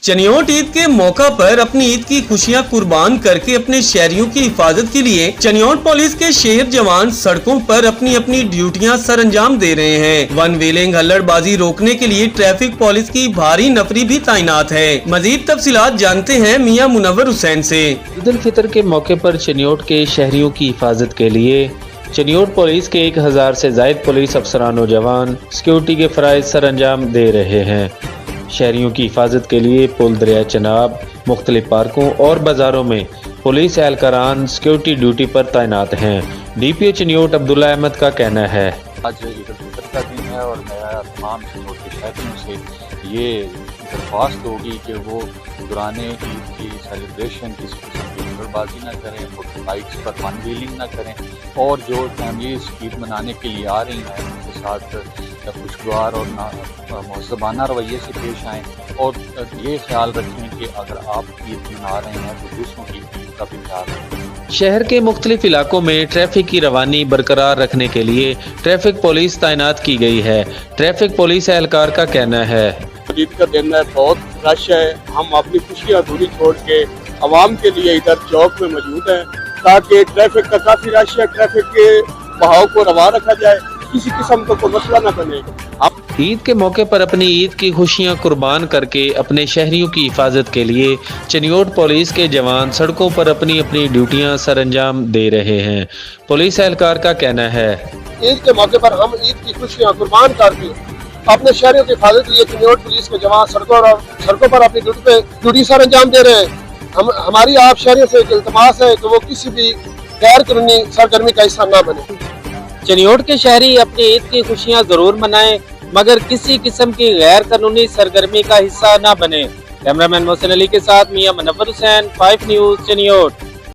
चनियोट ईद के मौका पर अपनी ईद की खुशियां कुर्बान करके अपने शहरियों की हिफाजत के लिए चनियोट पुलिस के शहर जवान सड़कों पर अपनी अपनी ड्यूटियां सरअंजाम दे रहे हैं। वन व्हीलिंग हल्लड़बाजी रोकने के लिए ट्रैफिक पुलिस की भारी नफरी भी तैनात है। मजीद तफसीलात जानते हैं मियां मुनव्वर हुसैन से। ईद उल फितर के मौके पर चनियोट के शहरियों की हिफाजत के लिए चनियोट पुलिस के 1000 से जायद पुलिस अफसरान और जवान सिक्योरिटी के फराइज सरअंजाम दे रहे हैं। शहरियों की हिफाजत के लिए पुल दरिया चनाब, मुख्तलिफ पार्कों और बाजारों में पुलिस एहलकारान सिक्योरिटी ड्यूटी पर तैनात हैं। DPO चनियोट अब्दुल्ला अहमद का कहना है, आज ईद उल फितर का दिन है और मैं तमाम चनियोट के शहरियों से ये दरख्वास्त होगी कि वो दौरान ईद की सेलिब्रेशन किसी किस्म की हल्लड़बाजी ना करें, बाइक्स पर वन व्हीलिंग ना करें और जो फैमिलीज ईद मनाने के लिए आ रही हैं उनके साथ खुशगवार और मुहज़्ज़बाना रवैये से पेश आएँ और ये ख्याल रखें कि अगर आप ईद मना रहे हैं तो दूसरों की ईद का भी ख्याल रखें। शहर के मुख्तलिफ इलाकों में ट्रैफिक की रवानी बरकरार रखने के लिए ट्रैफिक पुलिस तैनात की गई है। ट्रैफिक पुलिस एहलकार का कहना है, ईद का दिन है, बहुत रश है। हम अपनी खुशियाँ दूरी छोड़ के आवाम के लिए इधर चौक में मौजूद हैं ताकि ट्रैफिक का काफ़ी रश है, ट्रैफिक के बहाव को रवा रखा जाए, किसी किस्म का कोई मसला न बने। ईद के मौके पर अपनी ईद की खुशियां कुर्बान करके अपने शहरियों की हिफाजत के लिए चनियोट पुलिस के जवान सड़कों पर अपनी अपनी ड्यूटियां सरअंजाम दे रहे हैं। पुलिस एहलकार का कहना है, ईद के मौके पर हम ईद की खुशियां कुर्बान करके अपने शहरियों की हिफाजत के लिए चनियोट पुलिस के जवान सड़कों पर अपनी ड्यूटी सरअंजाम दे रहे हैं। हमारी आप शहरियों से इल्तमास है कि वो किसी भी गैर कानूनी सरगर्मी का हिस्सा न बने। चनियोट के शहरी अपनी ईद की खुशियां जरूर मनाएं मगर किसी किस्म की गैर कानूनी सरगर्मी का हिस्सा न बने। कैमरामैन मोहसिन अली के साथ मियां मुनव्वर हुसैन, 5 न्यूज़ चनियोट।